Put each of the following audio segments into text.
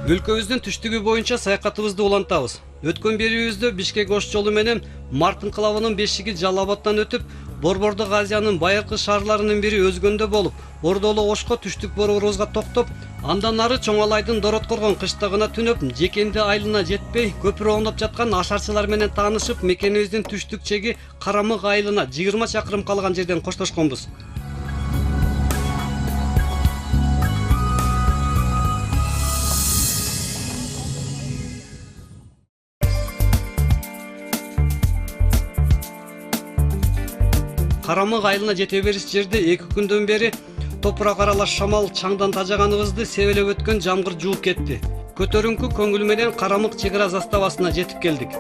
Өлкөбүздүн түштүгү боюнча саякатыбызды улантабыз. Өткөн берүүбүздө Бишкек Ош жолу менен Март инкылабынын бешиги Жалал Абадтан өтүп, Борбордук Азиянын байыркы шаарларынын бири Өзгөндө болуп, Ордолу Ошко түштүк борборубузга токтоп, андан ары Чоңалайдын Дороткоргон кыштыгына түнөп, Жекенди айылына жетпей, көпүрө оңдоп жаткан ашарчылар менен таанышып, мекенибиздин түштүк чеги Карамык айылына 20 чакырым калган жерден коштошконбуз. Карамык айылына жете бериш жерде 2 күндөн бери топурак аралаш шамал чаңдан тажаганыбызды себелеп өткөн жамгыр жууп кетти. Көтөрүңкү көңүл менен Карамык чек ара заставасына жетип келдик.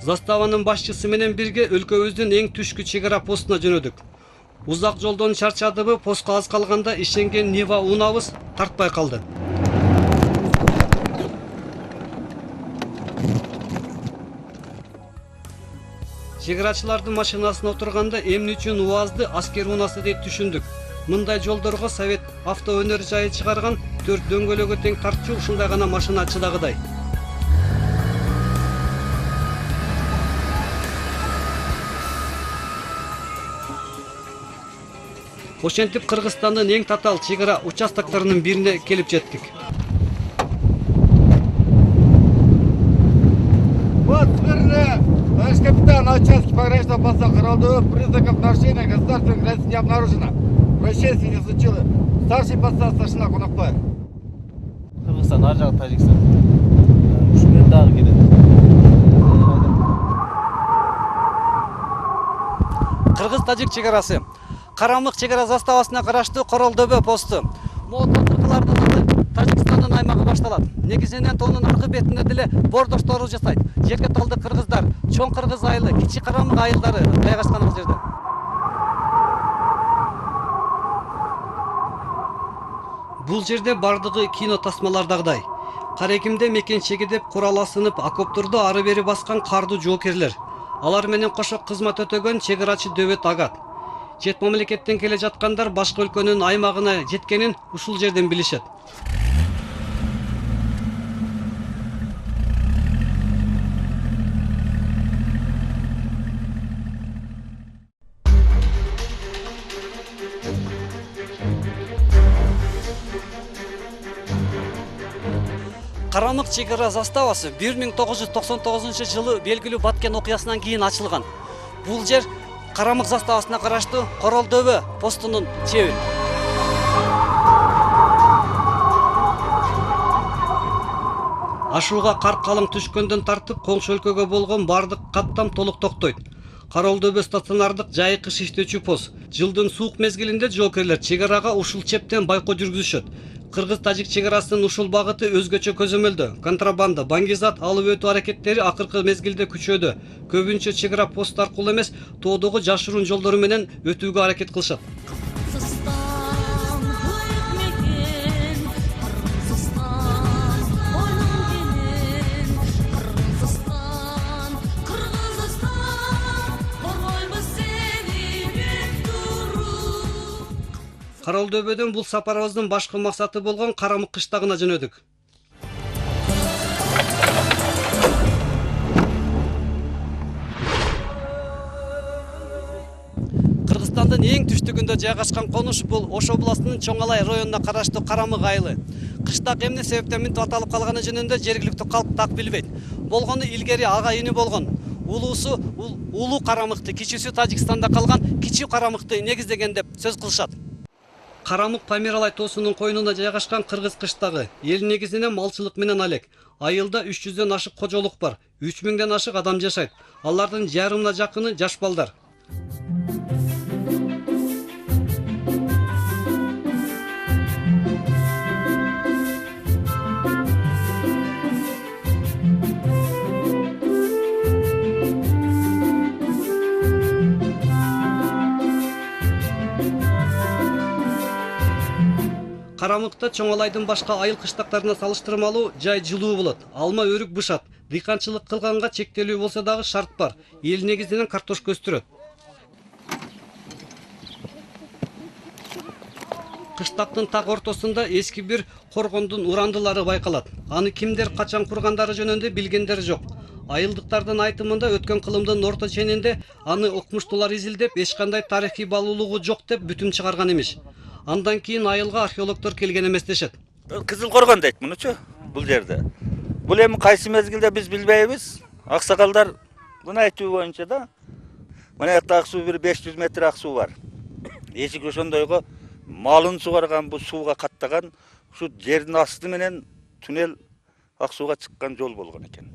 Заставанын башчысы менен бирге өлкөбүздүн эң түшкү чек ара постуна жөнөдүк. Узак жолдон чарчадыбы, постко аз калганда ишенген Нива унаабыз тартпай калды. Чек арачылардын машинасына отурганда эмне үчүн УАЗды аскер унасы дейт түшүндүк. Мындай жолдорго Совет авто өнөр жайы чыгарган 4 дөңгөлөгө тең тартчу ушундай гана машина чыдагыдай. Ошентип Кыргызстандын эң татаал чек ара участокторунун бирине келип жеттик. Вот, верно, товарищ капитан, на участке пограничного поста Каралдова признаков нарушения государственной границы не обнаружено. Происшествие не случилось. Старший поста старшина Кунакбаев. Кыргызстан, ар жагы Тажикстан. Ушумен дагы келет. Кыргыз-тажик чек арасы. Карамык чек ара заставасына караштуу Королдөбө посту. Могул кыргыздардын аты Тажикстандын аймагы башталат. Негизинен тоонун аркы бетинде деле бордоштору жасайт. Жерге талды кыргыздар, чоң кыргыз айылы, кичи Карамык айылдары жайгашкан жерде. Бул жерде бардыгы кино тасмалардагыдай. Карекимде мекен чеги деп курал асынып, окопторду ары бери баскан кардуу жоокерлер. Алар менен кошо кызмат өтөгөн чек арачы Дөбөт Агат. Чет мамлекеттен келе жаткандар башка өлкөнүн аймагына жеткенин ушул жерден билишет. Карамык чек ара заставасы 1999 жылы белгилүү Баткен окуясынан кийин ачылган. Бул жер Карамык заставасына караштуу Королдөбө постунун чеби. Ашууга кар калың түшкөндөн тартып коңшу өлкөгө болгон бардык каттам толук токтойт. Королдөбө стационардык жайкы иштөөчү пост. Жылдын суук мезгилинде жоокерлер чек арага ушул чептен байкоо жүргүзүшөт. Кыргыз-тажик чек арасынын ушул багыты өзгөчө көзөмөлдө. Контрабанда, баңгизат алып өтүү аракеттери акыркы мезгилде күчөдө. Көбүнчө чек ара пост аркылуу эмес, тоодогу жашыруун жолдору менен өтүүгө аракет кылышат. Королдөбөдөн бул сапарыбыздын башкы максаты болгон Карамык кыштагына жөнөдүк. Кыргызстандын эң түштүгүндө жайгашкан конуш бул Ош областынын Чоңалай районуна караштуу Карамык айылы. Кыштак эмне себептен мынтип аталып калганы жөнүндө жергиликтүү калк так билбейт. Болгону илгери ага ини болгон. Улуусу Улуу Карамыкты, кичүүсү Тажикстанда калган Кичи Карамыкты негиздеген деп сөз кылышат. Карамык Памиралай тоосунун койнуна жайгашкан кыргыз кыштагы. Эл негизинен малчылык менен алек. Айылда 300дөн ашык кожолук бар. 3000ден ашык адам жашайт. Алардын жарымына жакыны жаш балдар. Карамык Карамыкта Чоңалайдын башка айыл кыштактарына салыштырмалуу жай жылуу болот. Алма, өрүк бышат. Дыйканчылык кылганга чектелүү болсо дагы шарт бар. Эл негизинен картошка өстүрөт. Кыштактын так ортосунда эски бир коргондун урандылары байкалат. Аны кимдер качан кургандары жөнүндө билгендер жок. Айылдыктардын айтымында өткөн кылымдын орто ченинде аны окумуштуулар изилдеп, эч кандай тарыхый баалуулугу жок деп бүтүм чыгарган эмес. Андан кийин айылга археологдор келген эмес дешет. Кызыл коргон дейт мунучу бул жерде. Бул эми кайсы мезгилде биз билбейбиз. Аксакалдар муну айтуу боюнча да мына жакта ак суу бир 500 метр ак суу бар. Эчик ошондойго малын сугарган бул сууга каттаган ушу жердин асты менен туннел ак сууга чыккан жол болгон экен.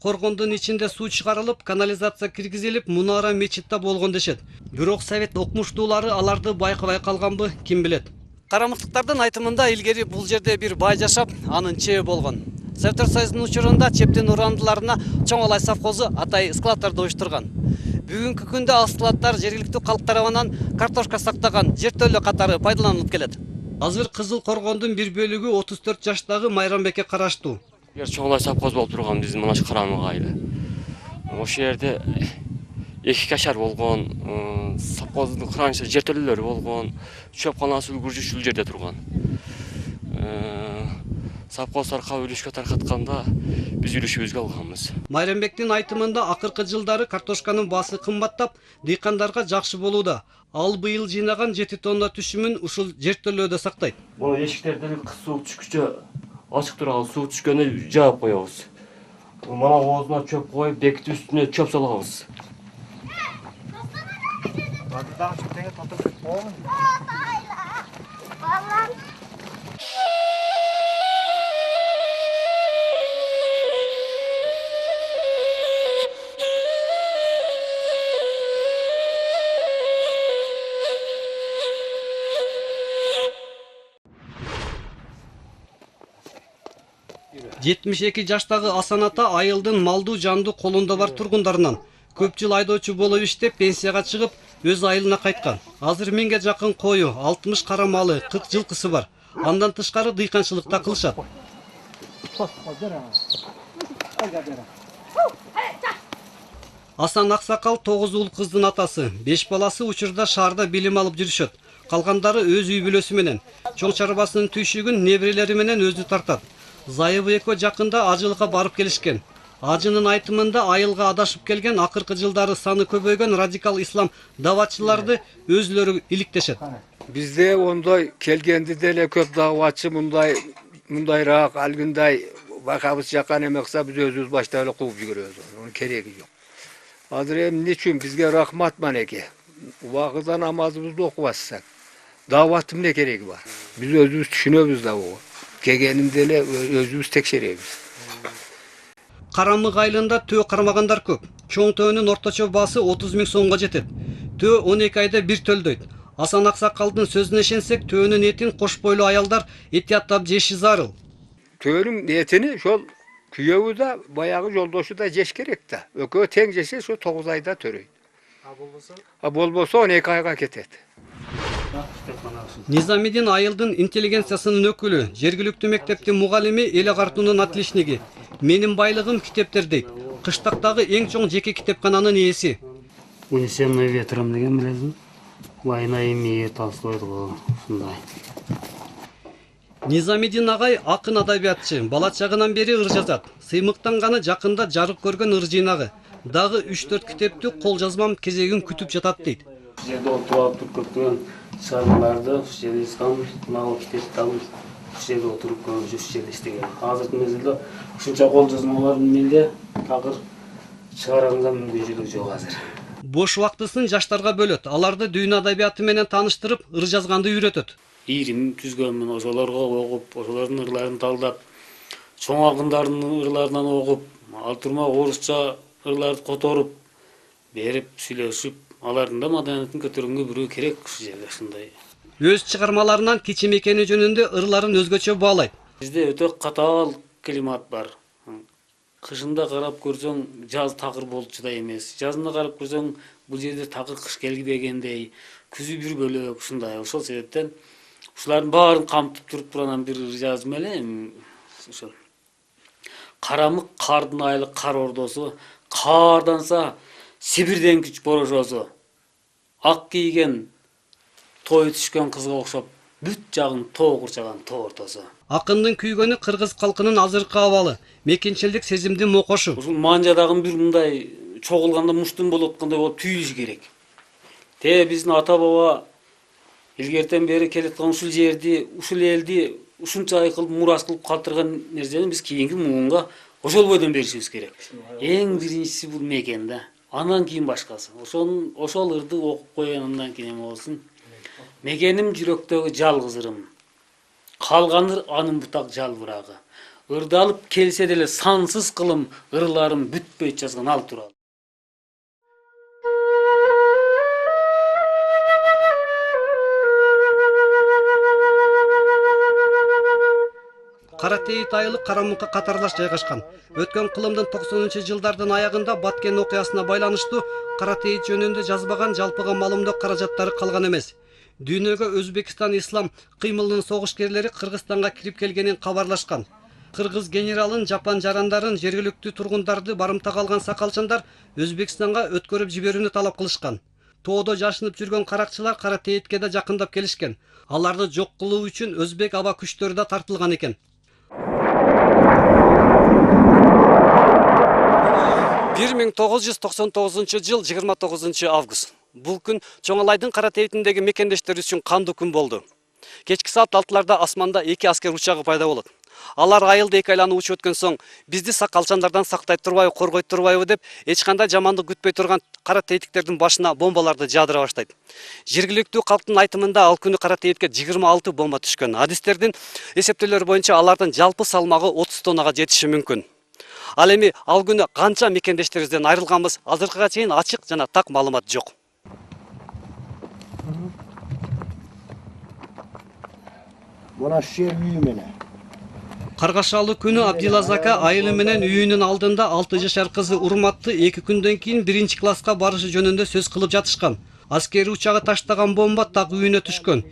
Коргондун ичинде суу чыгарылып, канализация киргизилип, мунара мечитте болгон дешет. Бирок совет окумуштуулары аларды байкабай калганбы, ким билет. Карамыктыктардын айтымында илгери бул жерде бир бай жашап, анын чээ болгон. Советтер Союзунун учурунда чептин урандыларына Чоңалай совхозу атай складдарды уюштурган. Бүгүнкү күндө ал складдар жергиликтүү калк тарабынан картошка сактаган жертөлө катары пайдаланылып келет. Азыр Кызыл Коргондун бир бөлүгү 34 жаштагы Майрамбекке караштуу. Чоңалай совхоз болуп турган биздин мына Карамык айылы. Ошол жерде 2 кашар болгон, совхоздун кыранчы жертөлөлөрү болгон, чөпканасы үлгүржү ушул жерде турган. Совхоздарга үлүшкө таркатканда биз үлүшүбүзгө алганбыз. Майрамбектин айтымында акыркы жылдары картошканын баасы кымбаттап, дыйкандарга жакшы болууда. Ал быйыл жыйнаган 7 тонна түшүмүн ушул жертөлөөдө сактайт. Муну эшиктерден суу түшкүчө ачык турган суу түшкөндө жаап коебуз. Мана оозуна чөп коюп, бекитип үстүнө чөп салабыз. Жетимиш эки жаштагы Асан ата айылдын малдуу жандуу колунда бар тургундарынан көп жыл айдоочу болуп иштеп пенсияга чыгып, өз айылына кайткан. Азыр 1000ге жакын кою, 60 кара малы, 40 жылкысы бар. Андан тышкары дыйканчылыкта кылышат. Асан Аксакал 9 уул кыздын атасы, 5 баласы учурда шаарда билим алып жүрүшөт. Калгандары өз үй бүлөсү менен. Чоң чарбасынын түйшүгүн неберелери менен өзү тартат. Зайыбы экөө жакында ажылыкка барып келишкен. Ажынын айтымында айылга адашып келген акыркы жылдары саны көбөйгөн радикал ислам даватчыларды өзлөрү иликтешет. Бизде ондой келгенди деле көп даватчы мындайраак алгындай бакабыз жаккан эмекса биз өзүбүз башта эле кууп жүгүрөбүз. Онун кереги жок. Азыр эми эмне үчүн бизге рахмат манеке. Убагында намазыбызды окуп атсак, даваттын эмне кереги бар? Биз өзүбүз түшүнөбүз да бу. Кегенинде эле өзүбүз текшеребиз. Карамык айылында төө кармагандар көп. Чоң төөнүн орточо баасы 30 000 сомго жетет. Төө 12 айда бир төлдөйт. Асан Аксакалдын сөзүнө ишенсек, төөнүн этин кош бойлуу аялдар этияттап жеши зарыл. Төөнүн этини ошол күйөөбү да, баягы жолдошу да жеш керек да. Экөө тең жесе ошо 9 айда төрөйт. А болбосо 12 айга кетет. Низамидин айылдын интеллигенциясынын өкүлү, жергиликтүү мектептин мугалими, эл агартуунун атличниги. Менин байлыгым китептер дейт. Кыштактагы эң чоң жеке китепкананын ээси. Унесемный ветром деген билесиң? Война и мир Толстойдугу ушундай. Низамидин агай акын адабиятчы, бала чагынан бери ыр жазат. Сыймыктанганы жакында жарык көргөн ыр жыйнагы. Дагы 3-4 китепти кол жазмам кезегин күтүп жатат дейт. Жерде отуруп көптөгөн чыгармаларды ушу жерде жазган, мына китепти алып ушу жерде отуруп көбүнчө ушу жерде иштеген. Азыркы мезгилде ушунча кол жазмалар менде такыр чыгарганга мүмкүнчүлүк жок азыр. Бош убактысын жаштарга бөлөт. Аларды дүйнө адабияты менен тааныштырып, ыр жазганды үйрөтөт. Ирим түзгөнмүн, ошолорго окуп, ошолордун ырларын талдап, чоң акындардын ырларынан окуп, ал турма орусча ырларды которуп, берип сүйлөшүп, алардын да маданиятын көтөргөнгө бирөө керек ушу жерде ушундай. Өз чыгармаларынан кичим экени жөнүндө ырларын өзгөчө баалайт. Бизде өтө катаал климат бар. Кышында карап көрсөң, жаз такыр болчудай эмес. Жазында карап көрсөң, бул жерде такыр кыш келбегендей, күзү бир бөлөк ушундай. Ошол себептен Ушулардын баарын камтып туруп туранан бир ыр жаздым эле. Ошол карамык кардын айылы кар ордосу, каарданса Сибирден күч борошосу, ак кийген той түшкөн кызга окшоп, бүт жагын тоо курчаган тоо ортосу. Акындын күйгөнү кыргыз калкынын азыркы абалы, мекенчилдик сезимдин мокошу. Ушул манжадагы бир мындай чогулганда муштун болуп аткандай болуп түйүлүш керек. Биздин ата баба илгертен бери келаткан ушул жерди, ушул элди ушунча кылып мурас кылып калтырган нерсени биз кийинки муунга ошол бойдон беришибиз керек. Эң биринчиси бул мекен да. Андан кийин башкасы. Ошол ырды окуп коюн, андан кийин эме болсун. Мекеним жүрөктөгү жалгыз ырым. Калганы анын бутак жалбырагы. Ырды алып келсе деле сансыз кылым ырларым бүтпөй жазган ал тууралуу. Каратейит айылы Карамыкка катарлаш жайгашкан. Өткөн кылымдын 90-жылдардын аягында Баткен окуясына байланыштуу Каратейит жөнүндө жазбаган жалпыга маалымдоо каражаттары калган эмес. Дүйнөгө Өзбекстан ислам кыймылынын согушкерлери Кыргызстанга кирип келгенин кабарлашкан. Кыргыз генералын, жапан жарандарын, жергиликтүү тургундарды барымтага алган сакалчандар Өзбекстанга өткөрүп жиберүүнү талап кылышкан. Тоодо жашынып жүргөн каракчылар Каратейитке да жакындап келишкен. Аларды жок кылуу үчүн өзбек аба күчтөрү да тартылган экен. 1999 жыл 29 август. Бул күн Чоңалайдын Каратейитиндеги мекендештери үчүн кандуу күн болду. Кечки саат 6-ларда асманда 2 аскер учагы пайда болот. Алар айылды 2 айланып учуп өткөн соң, бизди сакалчандардан сактай турбайбы, коргой турбайбы деп, эч кандай жамандык күтпөй турган Каратейиттиктердин башына бомбаларды жаадыра баштайт. Жергиликтүү калктын айтымында ал күнү Каратейитке 26 бомба түшкөн. Адистердин эсептөөлөрү боюнча алардын жалпы салмагы 30 тоннага жетиши мүмкүн. Ал эми ал күнү канча мекендештерибизден айрылганбыз, азыркыга чейин ачык жана так маалымат жок. Мына жер үйү менен. Каргашалы күнү Абдилаз ака айылы менен үйүнүн алдында 6 жашар кызы Урматты 2 күндөн кийин 1-класска барышы жөнүндө сөз кылып жатышкан. Аскери учагы таштаган бомба так үйүнө түшкөн.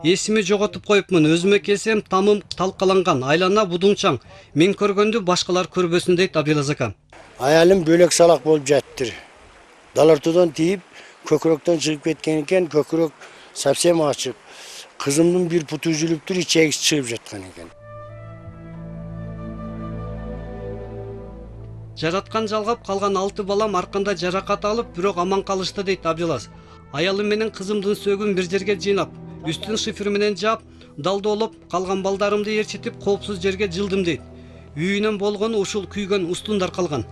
Эсими жоготуп коюпмун, өзүмө келсем тамым талкаланган, айлана будуңчаң. Мен көргөндү башкалар көрбөсүн дейт Абдилаз ака. Аялым бөлөк салак болуп жаттыр. Далартоодон тийип, көкүрөктөн чыгып кеткен экен, көкүрөк совсем ачык. Кызымдын бир путу үзүлүп тур, ичеги чыгып жаткан экен. Жараткан жалгап калган 6 балам арканда жаракат алып, бирок аман калышты дейт Абдилаз. Аялым менен кызымдын сөөгүн бир жерге жыйнап, үстүн шифер менен жаап, далдоолоп, калган балдарымды ээрчитип, коопсуз жерге жылдым дейт. Үйүнөн болгону ушул күйгөн устундар калган.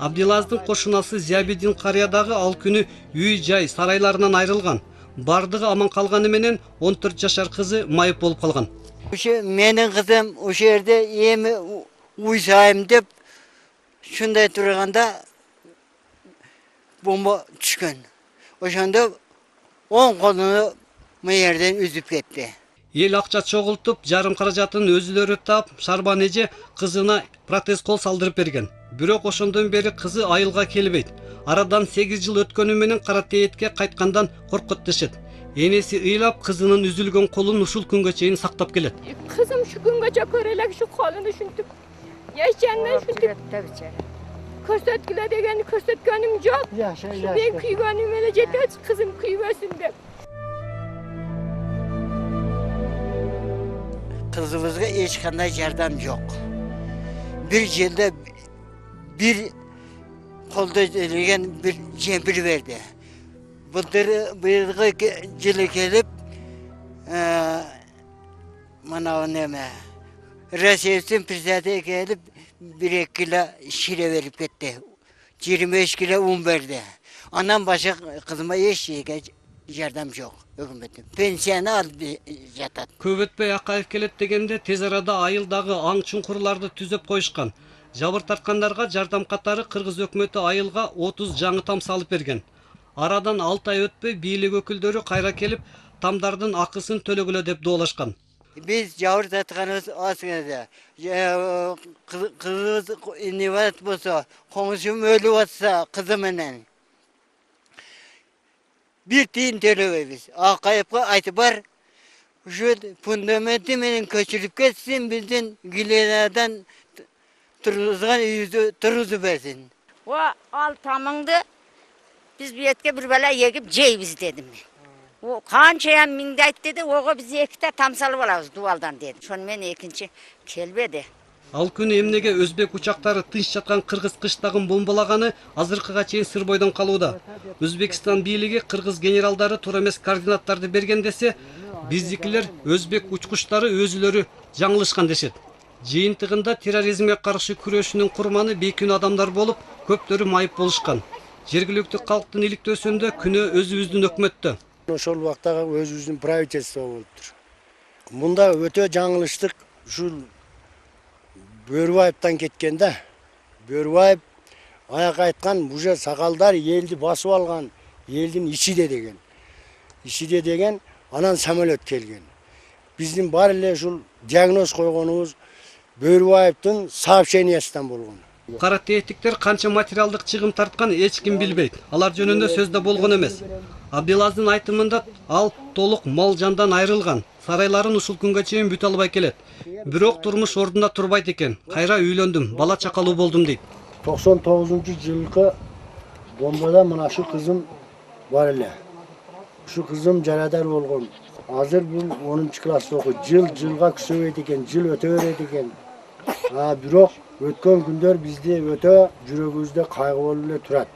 Абдилаздын кошунасы Зиябидин карыя дагы ал күнү үй жай сарайларынан айрылган. Бардыгы аман калганы менен 14 жашар кызы майып болуп калган. Ошо менин кызым ошол жерде эми уйсайм деп шундай турганда бомба түшкөн. Ошондо оң колуну мыйерден үзүп кетти. Эл акча чогултуп, жарым каражатын өзүлөрү таап, Шарбан эже кызына протез кол салдырып берген. Бирок ошондон бери кызы айылга келбейт. Арадан 8 жыл өткөнү менен Каратейитке кайткандан коркот дешет. Энеси ыйлап кызынын үзүлгөн колун ушул күнгө чейин сактап келет. Kızım şu gün gece körelek şu kolunu şuntup. Yaşayanlar şuntup. Körsötküle degeni körsötkönüm yok. Ben küygönüm öyle yeter kızım küyvesin de. Kızımızga hiç kanday yardam yok. Bir yılda bir kolda edilen bir cempir verdi. Bıyırgı yılı gelip bana neme resepsiyon prezidenti gelip 1 kilo şire verip gitti. 25 kilo un verdi. Anam başka kızıma hiç şeye yardam yok. Hükümetin. Pensiyonu alıp yatat. Көп өтпөй Акаев келет дегенде тез арада айылдагы аң чуңкурларды түзөп коюшкан. Жабыр тарткандарга жардам катары Кыргыз өкмөтү айылга 30 жаңы там салып берген. Арадан 6 ай өтпөй бийлик өкүлдөрү кайра келип, тамдардын акысын төлөгүлө деп доолашкан. Biz jabır tatkanız aslında. Kız üniversite olsa, komşum ölü olsa kızımla. Bir tin töleyiz. Akayıp'a aytı var. Şu fundamenti menin köçülüp ketsin, bizden gilelerden turuzgan yüzü turuzu versin. O altamındı biz bir etke bir bela yegip ceybiz dedim ben. O kançayan mindayt dedi, oğa biz ekte tamsalıp alabız duvaldan dedi. Şonu men ekinci kelbedi. Ал күнү эмнеге өзбек учактары тынч жаткан кыргыз кыштагын бомбалаганы азыркыга чейин сыр бойдон калууда. Өзбекстан бийлиги кыргыз генералдары туура эмес координаттарды берген десе, биздикилер өзбек учкучтары өзүлөрү жаңылышкан дешет. Жыйынтыгында терроризмге каршы күрөшүнүн курманы бейкүнөө адамдар болуп, көптөрү майып болушкан. Жергиликтүү калктын иликтөөсүндө күнөө өзүбүздүн өкмөттө. Ошол убактагы өзүбүздүн правительство болуптур. Мында өтө жаңылыштык ушул Бөрбаевтан кеткенде, Бөрбаев аяк айткан уже сакалдар элди басып алган, элдин ичиде деген. Ичиде деген анан самолет келген. Биздин бар эле ушул диагноз койгонубуз Бөрбаевдин сообщениясынан болгон. Кара тээттиктер канча материалдык чыгым тарткан эч ким билбейт. Алар жөнүндө сөз да болгон эмес. Абдилаздын айтымында ал толук мал жандан айрылган. Сарайларын ушул күнгө чейин бүтө албай келет. Бирок турмуш ордунда турбайт экен. Кайра үйлөндүм, бала чакалуу болдум дейт. 99-жылкы бомбада мына шу кызым бар эле. Шу кызым жарадар болгон. Азыр бул 10-класста окуйт. Жылга күсөбөйт экен, жыл өтө берет экен. Бирок өткөн күндөр бизде өтө жүрөгүбүздө кайгы болуп эле турат.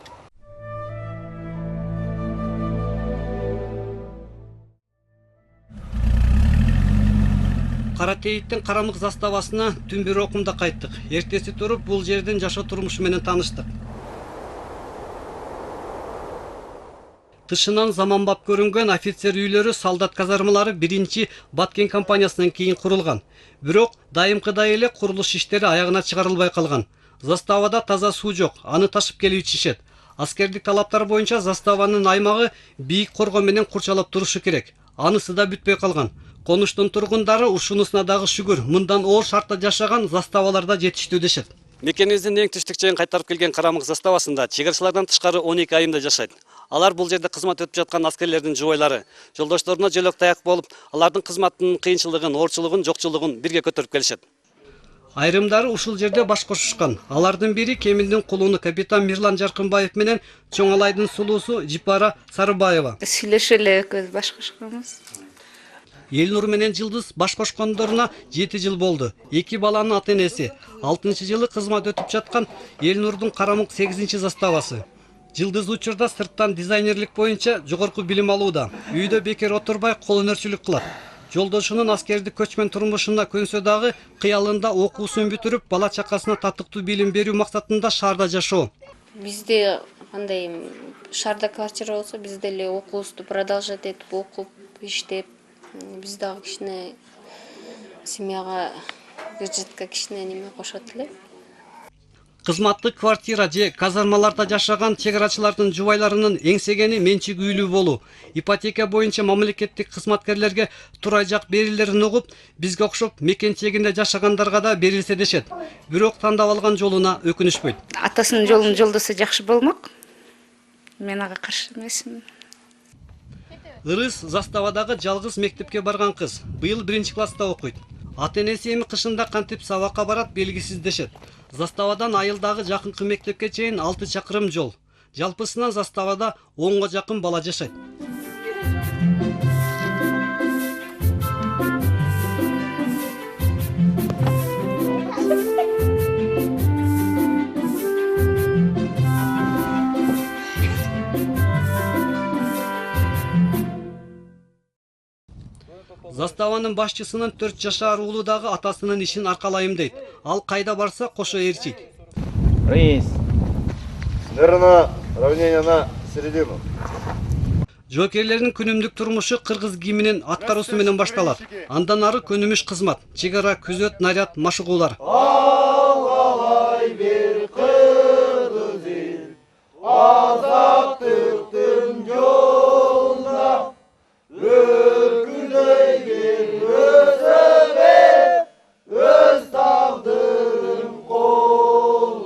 Кара тээттин карамык заставасына түн бир окумда кайттык. Эртеси туруп бул жердин жашоо турмушу менен тааныштык. Тышынан заманбап көрүнгөн офицер үйлөрү, солдат казармалары биринчи Баткен компаниясынан кийин курулган. Бирок дайымкыдай эле курулуш иштери аягына чыгарылбай калган. Заставада таза суу жок, аны ташып келип ичишет. Аскердик талаптар боюнча заставанын аймагы бийик корго менен курчалып турушу керек. Анысы да бүтпөй калган. Конуштун тургундары ушунусуна дагы шүгүр, мындан оор шартта жашаган заставаларда жетиштүү дешет. Мекенибиздин эң түштүк жайын кайтарып келген карамык заставасында чегaraчылардан тышкары 12 айымда жашайт. Алар бул жерде кызмат өтүп жаткан аскерлердин жубайлары. Жолдошторуна жөлөк таяк болуп, алардын кызматынын кыйынчылыгын, оорчулугун, жокчулугун бирге көтөрүп келишет. Айрымдары ушул жерде баш кошушкан. Алардын бири Кемилдин кулуну капитан Мирлан Жаркынбаев менен Чоңалайдын сулуусу Жипара Сарыбаева. Сүйлөшүп эле көз баш кошконбуз. Элнур менен Жылдыз баш кошкондоруна 7 жыл болду. 2 баланын ата-энеси. 6-жылы кызмат өтүп жаткан Элнурдун карамык 8 заставасы. Жылдыз учурда сырттан дизайнерлик боюнча жогорку билим алууда. Үйдө бекер отурбай кол өнөрчүлүк кылат. Жолдошунун аскердик көчмөн турмушуна көнсө дагы кыялында окуусун бүтүрүп, бала чакасына татыктуу билим берүү максатында шаарда жашоо. Бизде кандай шаарда квартира болсо, биз деле окуубузду продолжать этип окуп, иштеп, биз дагы кичине семьяга, бюджетке кичине неме кошот эле. Кызматтык квартира же казармаларда жашаган чегарачылардын жубайларынын эңсегени менчик үйлүү болуу. Ипотека боюнча мамлекеттик кызматкерлерге турай жак берилерин угуп, бизге окшоп мекен чегинде жашагандарга да берилсе дешет. Бирок тандап алган жолуна өкүнүшпөйт. Атасынын жолун жолдосо жакшы болмок. Мен ага каршы эмесмин. Ырыс заставадагы жалгыз мектепке барган кыз. Быйыл 1-класста окуйт. Ата-энеси эми кышында кантип сабакка барат белгисиз дешет. Заставадан айылдагы жакынкы мектепке чейин 6 чакырым жол. Жалпысынан заставада 10га жакын бала жашайт. Заставанын башчысынын 4 жашар уулу дагы атасынын ишин аркалайм дейт. Ал кайда барса кошо ээрчийт. Рейс. Наверное, равнение на середину. Жоокерлердин күнүмдүк турмушу кыргыз гимнин аткаруусу менен башталат. Андан ары көнүмүш кызмат, чегара, күзөт, наряд, машыгуулар. Алгалай бир кыргыз эл, азаттыктын жолунда өркүндөй бир өсөбе, өз тагдырын колунда.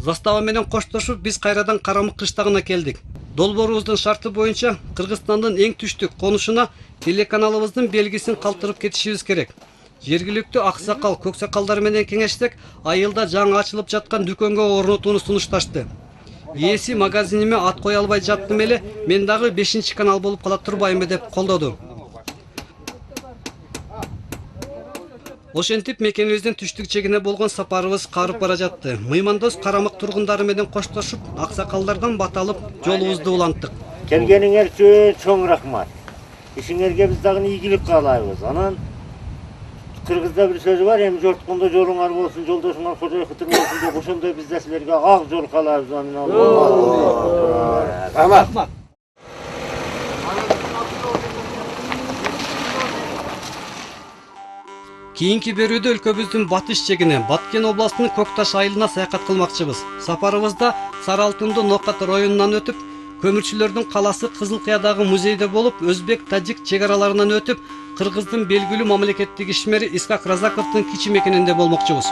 Застава менен коштошуп биз кайрадан Карамык кыштагына келдик. Долбоорубуздун шарты боюнча Кыргызстандын эң түштүк конушуна телеканалыбыздын белгисин калтырып кетишибиз керек. Жергиликтүү аксакал, көксакалдар менен кеңешсек, айылда жаңы ачылып жаткан дүкөнгө орнотууну сунушташты. Ээси магазиниме ат кое албай жаттым эле, мен дагы 5-канал болуп кала турбайбы деп колдоду. Ошентип мекенибиздин түштүк жегине болгон сапарыбыз карып бара жатты. Мыймандос Карамак тургундары менен коштошуп, аксакалдардан бат алып, жолубузду уланттык. Келгениңер үчүн чоң рахмат. Ишиңерге биз дагы ийгилик каалайбыз. Анан кыргызда бир сөзү бар, эми жорткондо жолуңар болсун, жолдошуңар кожой кытыр болсун деп, ошондой биз да силерге ак жол каалайбыз. Рахмат. Кийинки берүүдө өлкөбүздүн батыш жегине, Баткен областынын Көкташ айылына саякат кылмакчыбыз. Сапарыбызда Сары Алтынды Нокат районунан өтүп, көмүрчүлөрдүн каласы Кызылкыядагы музейде болуп, өзбек, тажик чек араларынан өтүп, Кыргыздын белгилүү мамлекеттик ишмери Искак Разаковдун кичи мекенинде болмокчубуз.